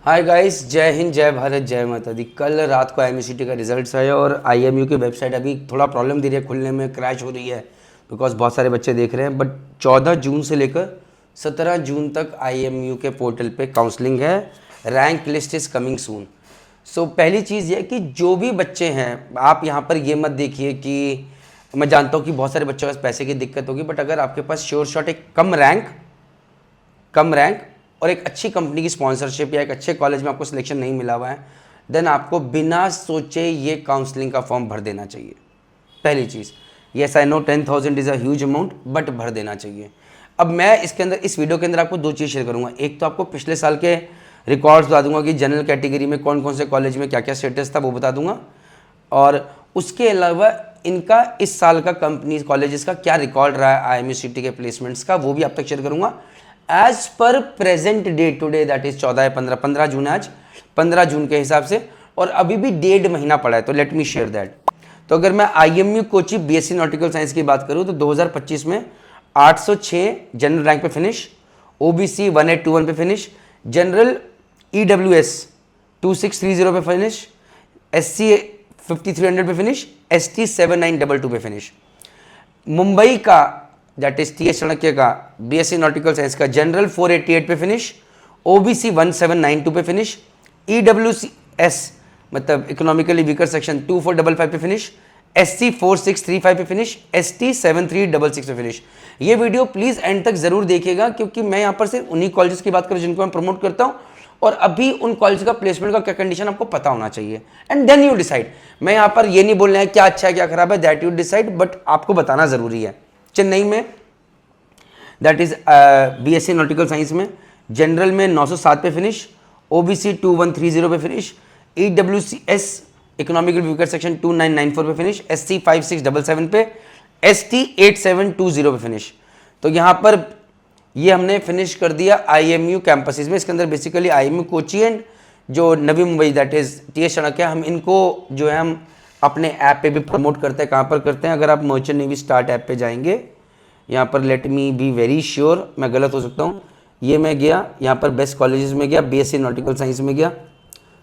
Hi guys, जय हिंद, जय भारत, जय माता दी। कल रात को IMCT का रिजल्ट्स आया और IMU की वेबसाइट अभी थोड़ा प्रॉब्लम दे रही है, खुलने में क्रैश हो रही है बिकॉज बहुत सारे बच्चे देख रहे हैं। बट 14 जून से लेकर 17 जून तक IMU के पोर्टल पे काउंसलिंग है। Rank list is coming soon. So पहली चीज़ ये कि जो भी बच्चे हैं, आप यहाँ पर ये मत देखिए कि मैं जानता हूँ कि बहुत सारे बच्चों के पास पैसे की दिक्कत होगी, बट अगर आपके पास श्योर शॉट एक कम रैंक और एक अच्छी कंपनी की स्पॉन्सरशिप या एक अच्छे कॉलेज में आपको सिलेक्शन नहीं मिला हुआ है, देन आपको बिना सोचे ये काउंसलिंग का फॉर्म भर देना चाहिए। पहली चीज़, yes I know 10,000 is a huge amount, but भर देना चाहिए। अब मैं इस वीडियो के अंदर आपको दो चीज़ शेयर करूंगा। एक तो आपको पिछले साल के रिकॉर्ड्स बता दूंगा कि जनरल कैटेगरी में कौन कौन से कॉलेज में क्या क्या स्टेटस था, वो बता दूंगा। और उसके अलावा इनका इस साल का कंपनी कॉलेजेस का क्या रिकॉर्ड रहा है IMCT के प्लेसमेंट्स का, वो भी आप तक शेयर करूंगा। As per present date today, that is 14 या 15 जून है आज, 15 जून के हिसाब से, और अभी भी 1.5 महीना पड़ा है। तो लेट मी शेयर दैट। तो अगर मैं IMU Kochi BSc nautical science की बात करूं तो 2025 में 806 जनरल रैंक पे फिनिश, OBC 1821 पे फिनिश, जनरल EWS 2630 पे फिनिश, SC 5300 पे फिनिश, ST 7922 पे फिनिश। मुंबई का दैट इज TS चाणक्य का BSc नॉटिकल साइंस का जनरल 488 पे फिनिश, OBC 1792 पे फिनिश, EWS मतलब इकोनॉमिकली वीकर सेक्शन 2455 पे फिनिश, SC 4635 पे फिनिश, ST 7366 पे फिनिश। ये वीडियो प्लीज एंड तक जरूर देखिएगा क्योंकि मैं यहाँ पर सिर्फ उन्हीं कॉलेजेस की बात करूँ जिनको मैं प्रमोट करता हूँ, और अभी उन कॉलेज का प्लेसमेंट का क्या कंडीशन आपको पता होना चाहिए, एंड देन यू डिसाइड। मैं यहाँ पर ये नहीं बोल रहा है क्या अच्छा है क्या खराब है, दैट यू डिसाइड, बट आपको बताना जरूरी है। चेन्नई में that is BSc nautical science में जनरल में 907 पे फिनिश, OBC 2130 पे finish, EWS economical weaker section 2994 पे फिनिश, SC 5677 पे, ST 8720 पे फिनिश। तो यहाँ पर ये हमने फिनिश कर दिया IMU कैंपसेस में। इसके अंदर बेसिकली IMU कोची एंड जो Navi Mumbai that is TS Chanakya, हम इनको जो है हम अपने ऐप पे भी प्रमोट करते हैं। कहाँ पर करते हैं? अगर आप मर्चेंट नेवी स्टार्ट ऐप पे जाएंगे, यहाँ पर let me be very sure, मैं गलत हो सकता हूँ, ये मैं गया यहाँ पर बेस्ट कॉलेजेस में गया, BSc नॉटिकल साइंस में गया,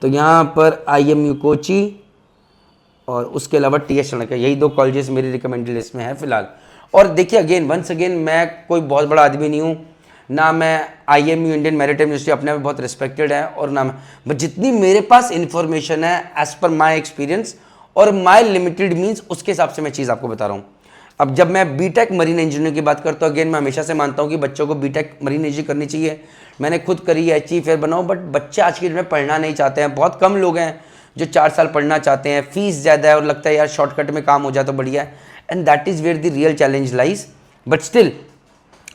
तो यहाँ पर IMU कोची और उसके अलावा TS चाणक्य, यही दो कॉलेजेस मेरी रिकमेंडेड लिस्ट में है फिलहाल। और देखिए अगेन वंस अगेन, मैं कोई बहुत बड़ा आदमी नहीं हूँ ना, मैं IMU इंडियन मैरिटाइम यूनिवर्सिटी अपने आप में बहुत रिस्पेक्टेड है, और ना मैं, बट जितनी मेरे पास इन्फॉर्मेशन है एज पर माई एक्सपीरियंस और माई लिमिटेड मीन्स, उसके हिसाब से मैं चीज़ आपको बता रहा हूँ। अब जब मैं बीटेक मरीन इंजीनियरिंग की बात करता हूँ, अगेन मैं हमेशा से मानता हूँ कि बच्चों को बीटेक मरीन इंजीनियरिंग करनी चाहिए। मैंने खुद करी है, चीफ एयर बनाऊँ, बट बच्चे आज की डेट में पढ़ना नहीं चाहते हैं। बहुत कम लोग हैं जो 4 साल पढ़ना चाहते हैं, फीस ज़्यादा है और लगता है यार शॉर्टकट में काम हो जाए तो बढ़िया है, and that is where the real challenge lies. But still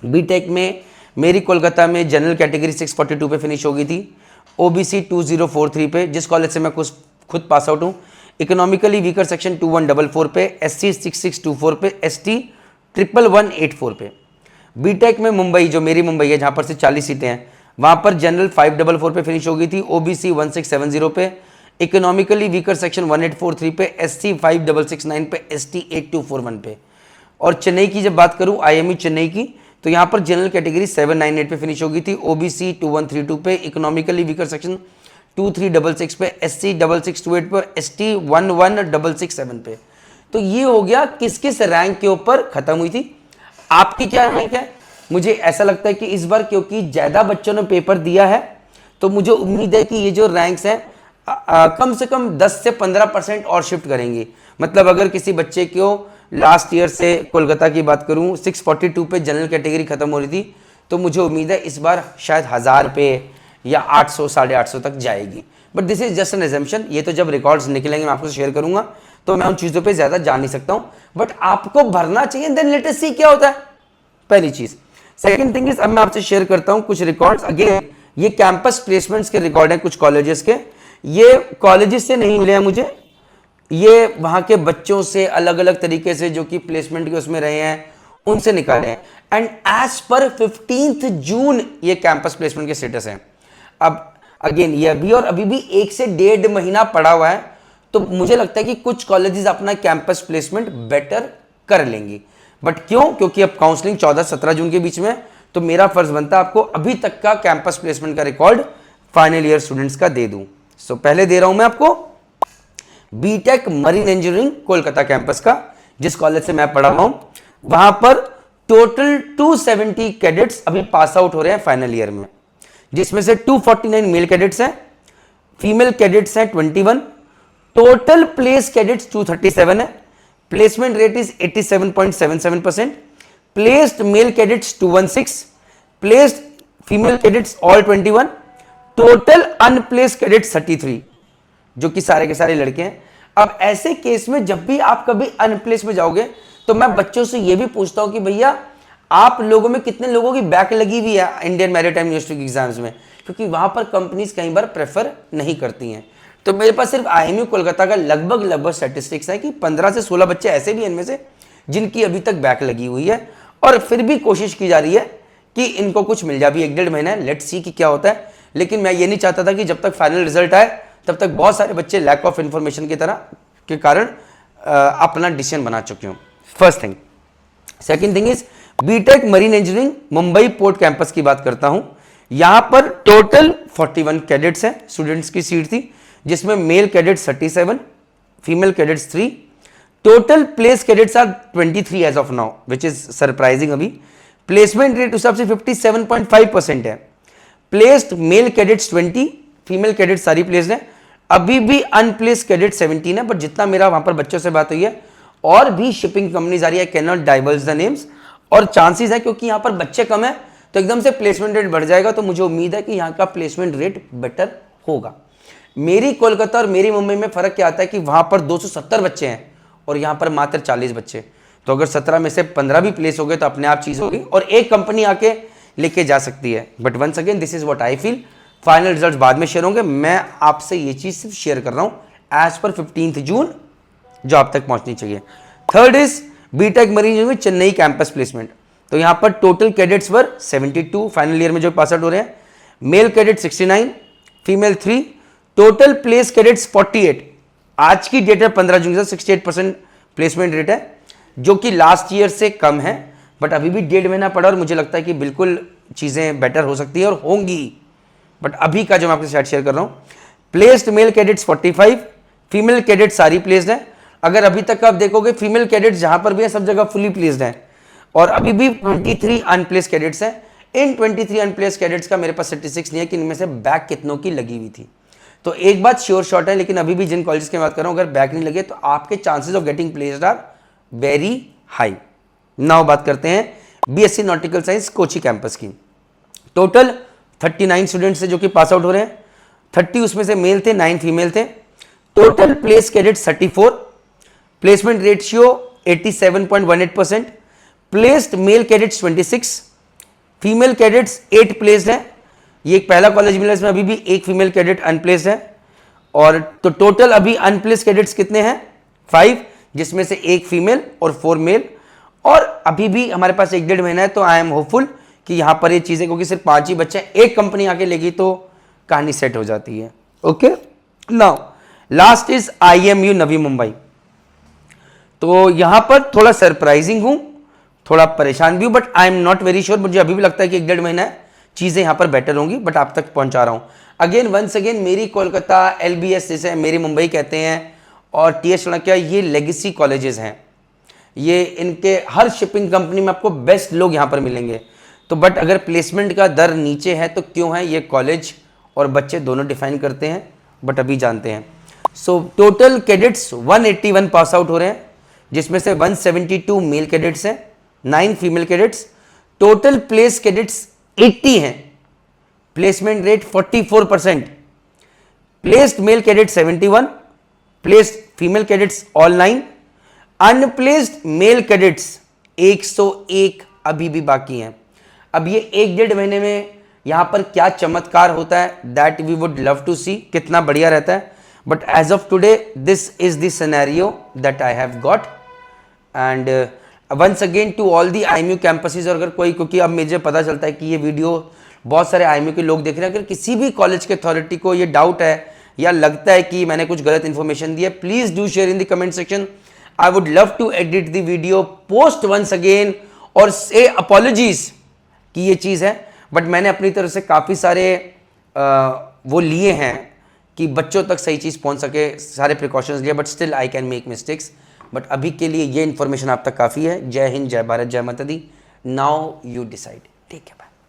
BTech में मेरी कोलकाता में जनरल कैटेगरी 642 पे फिनिश हो गई थी, OBC 2043 पे, जिस कॉलेज से मैं खुद पास आउट हूँ, इकोनॉमिकली वीकर सेक्शन 2144 पे, SC 6624 पे, ST 1184 पे। बीटेक में मुंबई, जो मेरी मुंबई है जहाँ पर से 40 सीटें हैं, वहाँ पर जनरल 544 पे फिनिश हो गई थी, OBC 1670 पे, इकोनॉमिकली वीकर सेक्शन 1843 पे, SC 5669 पे, ST 8241 पे। और चेन्नई की जब बात करूं, IMU चेन्नई की, तो यहाँ पर जनरल कैटेगरी 798 पे फिनिश हो गई थी, OBC 2132 पे, इकोनॉमिकली वीकर सेक्शन 2366 पे, SC 6628 पे, ST 11667 पे। तो ये हो गया किस किस रैंक के ऊपर खत्म हुई थी। आपकी क्या रैंक है? मुझे ऐसा लगता है कि इस बार क्योंकि ज्यादा बच्चों ने पेपर दिया है, तो मुझे उम्मीद है कि ये जो रैंक्स हैं कम से कम 10 से 15% और शिफ्ट करेंगी। मतलब अगर किसी बच्चे को लास्ट ईयर से कोलकाता की बात करूं 642 पे जनरल कैटेगरी खत्म हो रही थी, तो मुझे उम्मीद है इस बार शायद 1000 पे या 800 850 तक जाएगी। But this is just an assumption, ये तो जब रिकॉर्ड्स निकलेंगे मैं आपको शेयर करूंगा, तो मैं उन चीज़ों पे ज़्यादा जान नहीं सकता हूँ। बट आपको भरना चाहिए, देन लेट अस सी क्या होता है, पहली चीज़। सेकेंड थिंग इज, अब मैं आपसे शेयर करता हूँ कुछ रिकॉर्ड्स। अगेन ये कैंपस प्लेसमेंट्स के रिकॉर्ड हैं कुछ कॉलेजेस के, ये कॉलेजेस से नहीं मिले हैं मुझे, ये वहाँ के बच्चों से अलग अलग तरीके से जो कि प्लेसमेंट के उसमें रहे हैं उनसे निकाले हैं। एंड एज पर 15 जून ये कैंपस प्लेसमेंट के स्टेटस हैं। अब अगेन ये अभी भी 1 से 1.5 महीना पड़ा हुआ है, तो मुझे लगता है कि कुछ कॉलेजेस अपना कैंपस प्लेसमेंट बेटर कर लेंगी। बट क्यों? क्योंकि अब काउंसलिंग 14-17 जून के बीच में, तो मेरा फर्ज बनता है आपको अभी तक का कैंपस प्लेसमेंट का रिकॉर्ड फाइनल ईयर स्टूडेंट्स का दे दूं। सो पहले दे रहा हूं मैं आपको BTech marine engineering Kolkata campus का, जिस कॉलेज से मैं पढ़ा रहा हूं। वहां पर टोटल 270 कैडेट्स अभी पास आउट हो रहे हैं फाइनल ईयर में, जिसमें से 249 मेल कैडेट्स हैं, फीमेल कैडेट्स हैं 21, टोटल प्लेस कैडेट्स 237 है, placement rate is 87.77%, placed male cadets 216, placed female cadets all 21, total unplaced cadets 33, जो कि सारे के सारे लड़के हैं। अब ऐसे केस में जब भी आप कभी अनप्लेस में जाओगे तो मैं बच्चों से यह भी पूछता हूं कि भैया आप लोगों में कितने लोगों की बैक लगी हुई है इंडियन मैरीटाइम यूनिवर्सिटी एग्जाम्स में, क्योंकि वहां पर कंपनीज कई बार प्रेफर नहीं करती हैं। तो मेरे पास सिर्फ आईएमयू कोलकाता का लगभग स्टैटिस्टिक्स है कि 15 से 16 बच्चे ऐसे भी हैं इनमें से जिनकी अभी तक बैक लगी हुई है, और फिर भी कोशिश की जा रही है कि इनको कुछ मिल जाए। अभी 1-1.5 महीना है, लेट्स सी कि क्या होता है। लेकिन मैं ये नहीं चाहता था कि जब तक फाइनल रिजल्ट आए तब तक बहुत सारे बच्चे लैक ऑफ इंफॉर्मेशन की तरह के कारण अपना डिसीजन बना चुके हूं। First thing. Second thing is BTech marine engineering Mumbai port campus की बात करता हूं। यहां पर टोटल 41 कैडेट्स हैं, स्टूडेंट्स की सीट थी, जिसमें male cadets 37, female cadets 3, total place cadets are 23 as of now, which is surprising. अभी प्लेसमेंट रेट उस हिसाब से 57.5% है। Placed male cadets 20, female cadets सारी प्लेस्ड है। अभी भी अनप्लेस्ड कैडेट 17 है, बट जितना मेरा वहां पर बच्चों से बात हुई है और भी शिपिंग कंपनीज आ रही है, can not diverse the names, और चांसेस है क्योंकि यहां पर बच्चे कम है तो एकदम से प्लेसमेंट रेट बढ़ जाएगा। तो मुझे उम्मीद है कि यहां का प्लेसमेंट रेट बेटर होगा। मेरी कोलकाता और मेरी मुंबई में फर्क क्या आता है कि वहां पर 270 बच्चे हैं और यहां पर मात्र 40 बच्चे। तो अगर 17 में से 15 भी प्लेस हो गए तो अपने आप चीज होगी और एक कंपनी आके लेके जा सकती है। But once again this is what I feel. Final result बाद में शेयर होंगे, मैं आपसे ये चीज सिर्फ शेयर कर रहा हूं एज पर 15 जून जो आप तक पहुंचनी चाहिए। Third is BTech marine engineering Chennai campus placement. तो यहां पर total cadets were 72 final year में जो पास आउट हो रहे हैं, male cadet 69, female 3, total place cadets 48। आज की डेट है 15 जून से 68% प्लेसमेंट रेट है, जो कि लास्ट ईयर से कम है, बट अभी भी 1.5 महीना पड़ा और मुझे लगता है कि बिल्कुल चीजें बेटर हो सकती है और होंगी। बट अभी का जो मैं आपके साथ शेयर कर रहा हूं, placed male cadets 45, female cadet सारी प्लेस्ड है। अगर अभी तक आप देखोगे फीमेल कैडेट्स जहां पर भी है सब जगह फुली प्लेस्ड है, और अभी भी 23 अनप्लेस्ड कैडेट्स हैं। इन 23 अनप्लेस्ड कैडेट्स का मेरे पास स्टैटिस्टिक्स नहीं है कि इनमें से बैक कितनों की लगी हुई थी। तो एक बात श्योर शॉट है, लेकिन अभी भी जिन कॉलेज की बात कर रहा हूं, अगर बैक नहीं लगे तो आपके chances of getting placed are very high. Now बात करते हैं BSc nautical science Kochi campus की। टोटल 39 स्टूडेंट्स हैं जो कि पास आउट हो रहे हैं। 30 उसमें से मेल थे, 9 फीमेल थे। Total place cadets 34, placement ratio 87.18%, placed male cadets 26, female cadets 8 placed हैं। ये एक पहला कॉलेज मिला इसमें अभी भी एक फीमेल कैडेट अनप्लेस्ड है। और तो टोटल अभी अनप्लेस्ड कैडेट्स कितने हैं? 5, जिसमें से एक फीमेल और 4 मेल। और अभी भी हमारे पास 1-1.5 महीना है, तो आई एम होपफुल कि यहां पर ये चीजें, क्योंकि सिर्फ 5 ही बच्चे हैं, एक कंपनी आके लेगी तो कहानी सेट हो जाती है। Okay, now last is IMU Navi Mumbai. तो यहां पर थोड़ा सरप्राइजिंग हूं, थोड़ा परेशान भी हूं, but I am not very sure. मुझे अभी भी लगता है कि 1-1.5 महीना है, चीजें यहां पर बेटर होंगी, बट आप तक पहुंचा रहा हूं। अगेन वंस अगेन मेरी कोलकाता, एलबीएस जैसे मेरी मुंबई कहते हैं, और टीएस चाणक्य, ये लेगेसी कॉलेजेस हैं। ये इनके हर शिपिंग कंपनी में आपको बेस्ट लोग यहां पर मिलेंगे। तो बट अगर प्लेसमेंट का दर नीचे है तो क्यों है, ये कॉलेज और बच्चे दोनों डिफाइन करते हैं, बट अभी जानते हैं। सो टोटल कैडेट्स 181 पास आउट हो रहे हैं, जिसमें से 172 मेल कैडेट्स हैं, 9 female cadets. Total place cadets 80 हैं, placement rate 44%, placed male cadet 71, placed female cadets all 9, unplaced male cadets 101 अभी भी बाकी हैं। अब ये 1-1.5 महीने में यहां पर क्या चमत्कार होता है, that we would love to see, कितना बढ़िया रहता है। But as of today this is the scenario that I have got. And once again to all the IMU campuses, और अगर कोई, क्योंकि अब मुझे पता चलता है कि ये वीडियो बहुत सारे आईएमयू के लोग देख रहे हैं, अगर किसी भी कॉलेज के अथॉरिटी को ये डाउट है या लगता है कि मैंने कुछ गलत इन्फॉर्मेशन दी है, please do share in the comment section. I would love to edit the video, post once again और से अपॉलॉजीज कि ये चीज है। बट मैंने अपनी तरफ से काफी सारे वो लिए हैं कि बच्चों तक सही चीज़ पहुंच सके, सारे प्रिकॉशंस लिए, but still I can make mistakes. But अभी के लिए ये इन्फॉर्मेशन आप तक काफ़ी है। जय हिंद, जय भारत, जय माता दी। Now you decide. ठीक है।